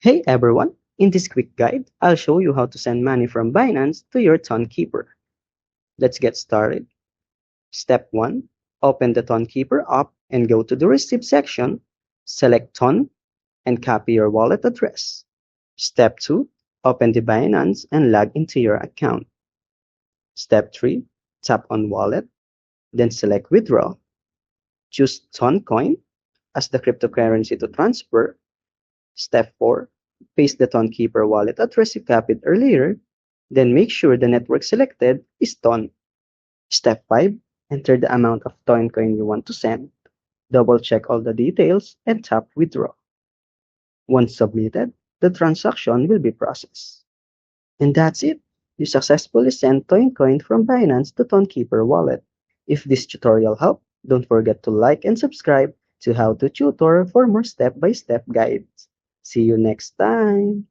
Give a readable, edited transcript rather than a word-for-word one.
Hey everyone! In this quick guide, I'll show you how to send money from Binance to your Tonkeeper. Let's get started. Step 1. Open the Tonkeeper app and go to the Receipt section. Select Ton and copy your wallet address. Step 2. Open the Binance and log into your account. Step 3. Tap on Wallet, then select Withdraw. Choose Toncoin as the cryptocurrency to transfer. Step 4. Paste the Tonkeeper wallet address you copied earlier, then make sure the network selected is Ton. Step 5. Enter the amount of Toncoin you want to send. Double check all the details and tap Withdraw. Once submitted, the transaction will be processed. And that's it. You successfully sent Toncoin from Binance to Tonkeeper wallet. If this tutorial helped, don't forget to like and subscribe to How to Tutor for more step-by-step guides. See you next time!